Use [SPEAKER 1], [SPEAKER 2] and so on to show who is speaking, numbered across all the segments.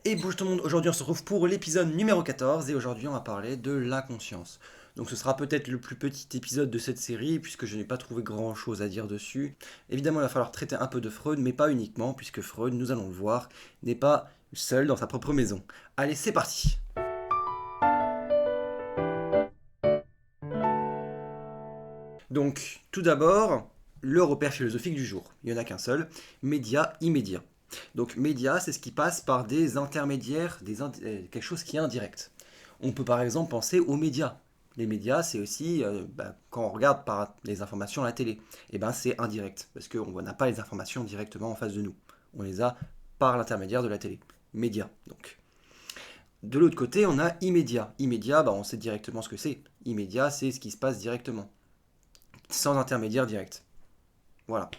[SPEAKER 1] Et bonjour tout le monde, aujourd'hui on se retrouve pour l'épisode numéro 14 et aujourd'hui on va parler de l'inconscience. Donc ce sera peut-être le plus petit épisode de cette série puisque je n'ai pas trouvé grand chose à dire dessus. Évidemment il va falloir traiter un peu de Freud mais pas uniquement puisque Freud, nous allons le voir, n'est pas seul dans sa propre maison. Allez c'est parti. Donc tout d'abord, le repère philosophique du jour. Il n'y en a qu'un seul, média immédiat. Donc média, c'est ce qui passe par des intermédiaires, quelque chose qui est indirect. On peut par exemple penser aux médias. Les médias, c'est aussi quand on regarde par les informations à la télé, et ben c'est indirect parce qu'on n'a pas les informations directement en face de nous. On les a par l'intermédiaire de la télé. Médias, donc. De l'autre côté, on a immédiat. Immédiat, on sait directement ce que c'est. Immédiat, c'est ce qui se passe directement, sans intermédiaire direct. Voilà.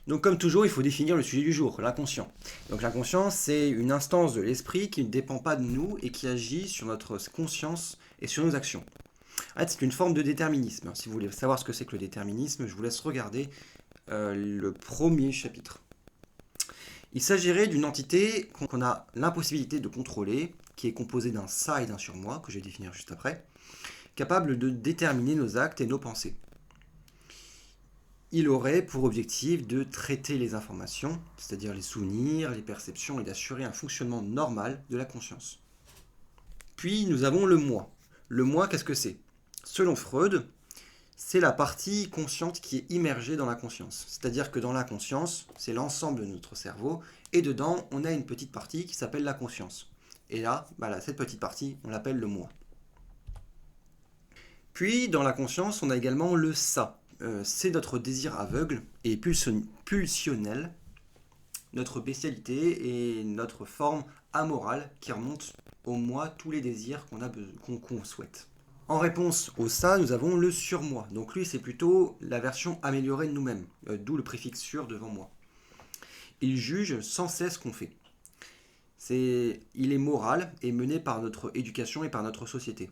[SPEAKER 1] Donc comme toujours, il faut définir le sujet du jour, l'inconscient. Donc l'inconscient, c'est une instance de l'esprit qui ne dépend pas de nous et qui agit sur notre conscience et sur nos actions. En fait, c'est une forme de déterminisme. Si vous voulez savoir ce que c'est que le déterminisme, je vous laisse regarder le premier chapitre. Il s'agirait d'une entité qu'on a l'impossibilité de contrôler, qui est composée d'un ça et d'un surmoi, que je vais définir juste après, capable de déterminer nos actes et nos pensées. Il aurait pour objectif de traiter les informations, c'est-à-dire les souvenirs, les perceptions, et d'assurer un fonctionnement normal de la conscience. Puis nous avons le moi. Le moi, qu'est-ce que c'est ? Selon Freud, c'est la partie consciente qui est immergée dans la conscience. C'est-à-dire que dans la conscience, c'est l'ensemble de notre cerveau, et dedans, on a une petite partie qui s'appelle la conscience. Et là, cette petite partie, on l'appelle le moi. Puis, dans la conscience, on a également le ça. C'est notre désir aveugle et pulsionnel, notre bestialité et notre forme amorale qui remonte au moi tous les désirs qu'on souhaite. En réponse au ça, nous avons le surmoi. Donc lui, c'est plutôt la version améliorée de nous-mêmes, d'où le préfixe sur devant moi. Il juge sans cesse ce qu'on fait. Il est moral et mené par notre éducation et par notre société.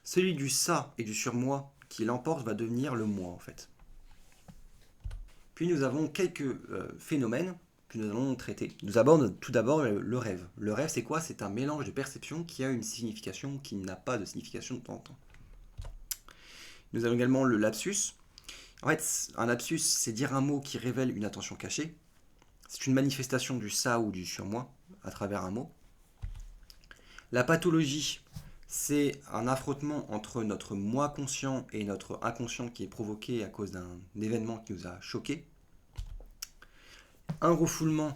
[SPEAKER 1] Celui du ça et du surmoi qui l'emporte va devenir le moi en fait. Puis nous avons quelques phénomènes que nous allons traiter. Nous abordons tout d'abord le rêve. Le rêve c'est quoi ? C'est un mélange de perceptions qui a une signification qui n'a pas de signification de temps en temps. Nous avons également le lapsus. En fait, un lapsus c'est dire un mot qui révèle une intention cachée. C'est une manifestation du ça ou du surmoi à travers un mot. La pathologie, c'est un affrontement entre notre moi conscient et notre inconscient qui est provoqué à cause d'un événement qui nous a choqués. Un refoulement,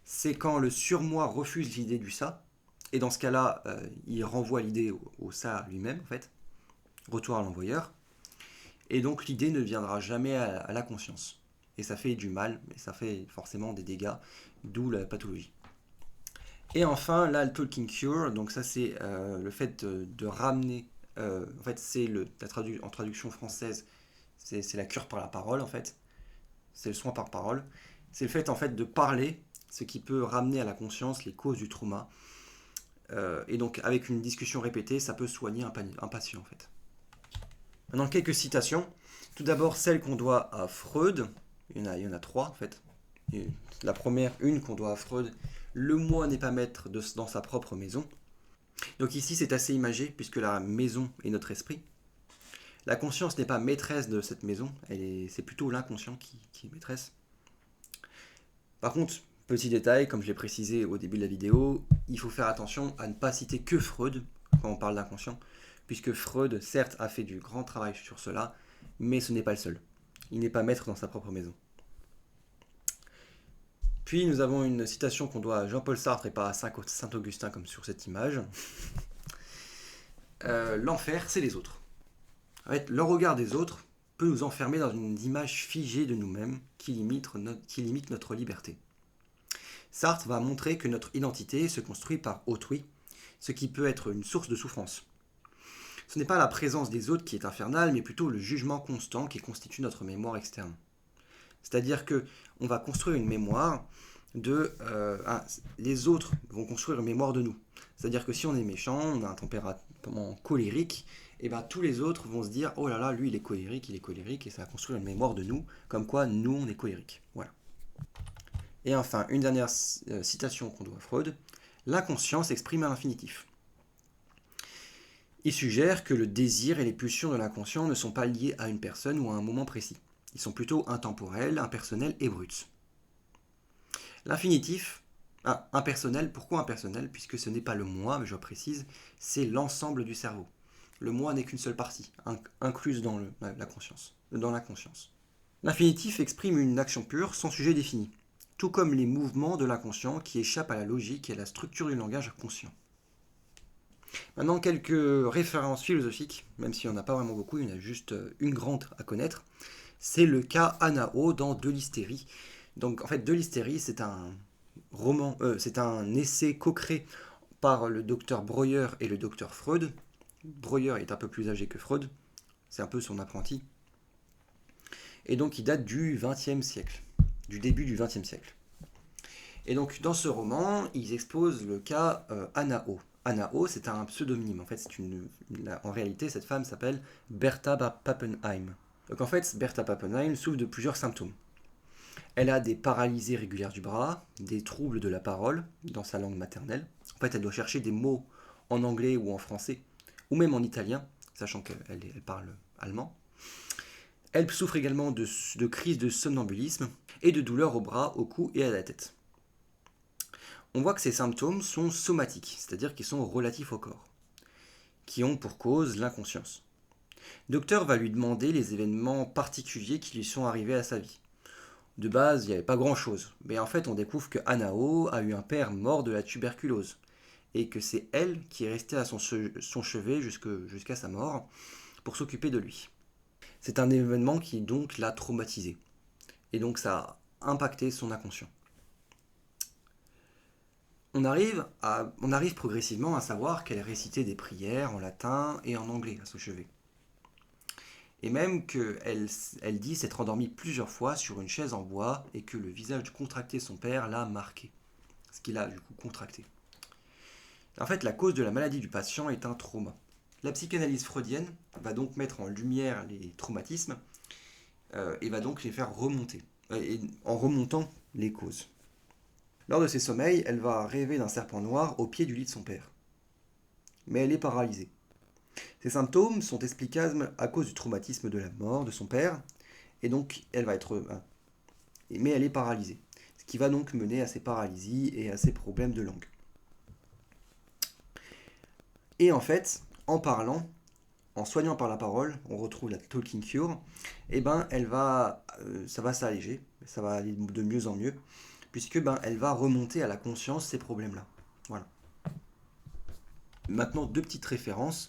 [SPEAKER 1] c'est quand le surmoi refuse l'idée du ça, et dans ce cas-là, il renvoie l'idée au ça lui-même, en fait. Retour à l'envoyeur. Et donc l'idée ne viendra jamais à la conscience. Et ça fait du mal, et ça fait forcément des dégâts, d'où la pathologie. Et enfin, là, le talking cure, donc ça c'est le fait de ramener, en fait c'est en traduction française, c'est la cure par la parole en fait, c'est le soin par parole, c'est le fait en fait de parler, ce qui peut ramener à la conscience les causes du trauma, et donc avec une discussion répétée, ça peut soigner un patient en fait. Maintenant quelques citations, tout d'abord celle qu'on doit à Freud, il y en a trois en fait, et la première, une qu'on doit à Freud, le moi n'est pas maître dans sa propre maison. Donc ici c'est assez imagé puisque la maison est notre esprit. La conscience n'est pas maîtresse de cette maison, c'est plutôt l'inconscient qui est maîtresse. Par contre, petit détail, comme je l'ai précisé au début de la vidéo, il faut faire attention à ne pas citer que Freud quand on parle d'inconscient, puisque Freud certes a fait du grand travail sur cela, mais ce n'est pas le seul. Il n'est pas maître dans sa propre maison. Puis nous avons une citation qu'on doit à Jean-Paul Sartre et pas à Saint-Augustin comme sur cette image. L'enfer, c'est les autres. En fait, le regard des autres peut nous enfermer dans une image figée de nous-mêmes qui limite notre liberté. Sartre va montrer que notre identité se construit par autrui, ce qui peut être une source de souffrance. Ce n'est pas la présence des autres qui est infernale, mais plutôt le jugement constant qui constitue notre mémoire externe. C'est-à-dire que on va construire une mémoire les autres vont construire une mémoire de nous. C'est-à-dire que si on est méchant, on a un tempérament colérique, et ben tous les autres vont se dire oh là là, lui il est colérique, et ça va construire une mémoire de nous, comme quoi nous on est colérique. Voilà. Et enfin, une dernière citation qu'on doit à Freud, l'inconscience exprime à l'infinitif. Il suggère que le désir et les pulsions de l'inconscient ne sont pas liés à une personne ou à un moment précis. Ils sont plutôt intemporels, impersonnels et bruts. L'infinitif, impersonnel, pourquoi impersonnel? Puisque ce n'est pas le moi, mais je précise, c'est l'ensemble du cerveau. Le moi n'est qu'une seule partie, incluse dans la conscience, dans l'inconscience. L'infinitif exprime une action pure sans sujet défini, tout comme les mouvements de l'inconscient qui échappent à la logique et à la structure du langage conscient. Maintenant, quelques références philosophiques, même s'il n'y en a pas vraiment beaucoup, il y en a juste une grande à connaître. C'est le cas Anao dans De l'hystérie. Donc, en fait, De l'hystérie, c'est un roman, c'est un essai co-créé par le docteur Breuer et le docteur Freud. Breuer est un peu plus âgé que Freud, c'est un peu son apprenti. Et donc, il date du XXe siècle, du début du XXe siècle. Et donc, dans ce roman, ils exposent le cas Anao. Anao, c'est un pseudonyme. En fait, en réalité, cette femme s'appelle Bertha Pappenheim. Donc, en fait, Bertha Pappenheim souffre de plusieurs symptômes. Elle a des paralysies régulières du bras, des troubles de la parole dans sa langue maternelle. En fait, elle doit chercher des mots en anglais ou en français, ou même en italien, sachant qu'elle parle allemand. Elle souffre également de crises de somnambulisme et de douleurs au bras, au cou et à la tête. On voit que ces symptômes sont somatiques, c'est-à-dire qu'ils sont relatifs au corps, qui ont pour cause l'inconscience. Le docteur va lui demander les événements particuliers qui lui sont arrivés à sa vie. De base, il n'y avait pas grand-chose, mais en fait on découvre que Anao a eu un père mort de la tuberculose, et que c'est elle qui est restée à son chevet jusqu'à sa mort pour s'occuper de lui. C'est un événement qui donc l'a traumatisé, et donc ça a impacté son inconscient. On arrive progressivement à savoir qu'elle récitait des prières en latin et en anglais à son chevet. Et même qu'elle dit s'être endormie plusieurs fois sur une chaise en bois et que le visage contracté de son père l'a marqué. Ce qu'il a du coup contracté. En fait, la cause de la maladie du patient est un trauma. La psychanalyse freudienne va donc mettre en lumière les traumatismes et va donc les faire remonter, en remontant les causes. Lors de ses sommeils, elle va rêver d'un serpent noir au pied du lit de son père. Mais elle est paralysée. Ces symptômes sont explicables à cause du traumatisme de la mort de son père, et donc elle va être... mais elle est paralysée. Ce qui va donc mener à ces paralysies et à ces problèmes de langue. Et en fait, en parlant, en soignant par la parole, on retrouve la talking cure, et ça va s'alléger, ça va aller de mieux en mieux, puisque elle va remonter à la conscience ces problèmes-là. Voilà. Maintenant, deux petites références.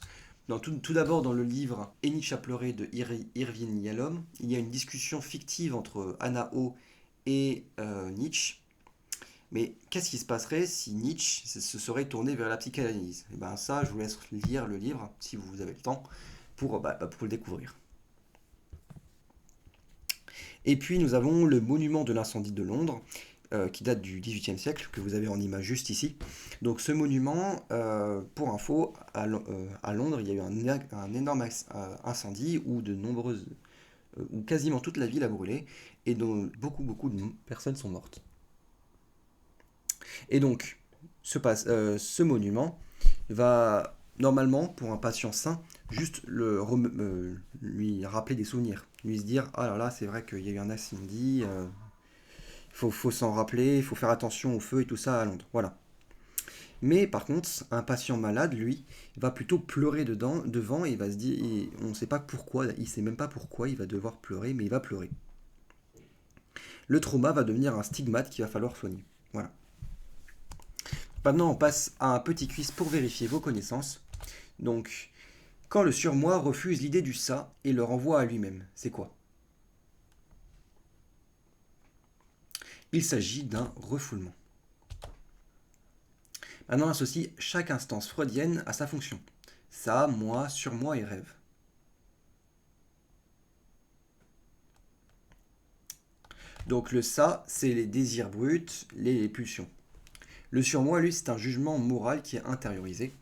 [SPEAKER 1] Tout d'abord, dans le livre Et Nietzsche a pleuré de Irving Yalom, il y a une discussion fictive entre Anao et Nietzsche. Mais qu'est-ce qui se passerait si Nietzsche se serait tourné vers la psychanalyse? Et ça, je vous laisse lire le livre, si vous avez le temps, pour le découvrir. Et puis nous avons le monument de l'incendie de Londres, qui date du XVIIIe siècle, que vous avez en image juste ici. Donc ce monument, pour info, à Londres, il y a eu un énorme incendie où où quasiment toute la ville a brûlé, et dont beaucoup de personnes sont mortes. Et donc, ce monument va, normalement, pour un patient sain, juste lui rappeler des souvenirs. Lui se dire, ah là là, c'est vrai qu'il y a eu un incendie, faut s'en rappeler, il faut faire attention au feu et tout ça à Londres. Voilà. Mais par contre, un patient malade, lui, va plutôt pleurer devant et il va se dire, on ne sait pas pourquoi, il ne sait même pas pourquoi il va devoir pleurer, mais il va pleurer. Le trauma va devenir un stigmate qu'il va falloir soigner. Voilà. Maintenant, on passe à un petit quiz pour vérifier vos connaissances. Donc, quand le surmoi refuse l'idée du ça et le renvoie à lui-même, c'est quoi? Il s'agit d'un refoulement. Maintenant, on associe chaque instance freudienne à sa fonction. Ça, moi, surmoi et rêve. Donc le ça, c'est les désirs bruts, les pulsions. Le surmoi, lui, c'est un jugement moral qui est intériorisé.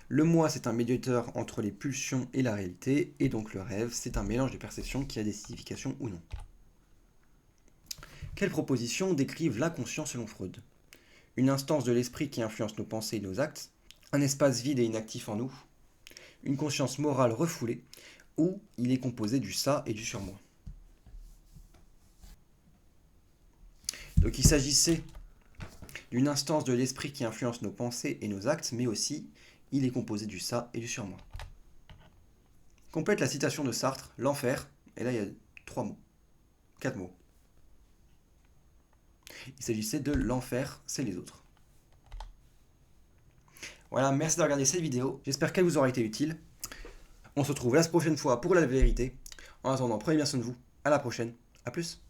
[SPEAKER 1] Le moi, c'est un médiateur entre les pulsions et la réalité. Et donc le rêve, c'est un mélange de perceptions qui a des significations ou non. Quelles propositions décrivent l'inconscient selon Freud? Une instance de l'esprit qui influence nos pensées et nos actes, un espace vide et inactif en nous, une conscience morale refoulée, ou il est composé du ça et du surmoi. Donc il s'agissait d'une instance de l'esprit qui influence nos pensées et nos actes, mais aussi il est composé du ça et du surmoi. Complète la citation de Sartre, l'enfer, et là il y a 4 mots. Il s'agissait de l'enfer, c'est les autres. Voilà, merci d'avoir regardé cette vidéo, j'espère qu'elle vous aura été utile. On se retrouve la prochaine fois pour la vérité. En attendant, prenez bien soin de vous, à la prochaine, à plus.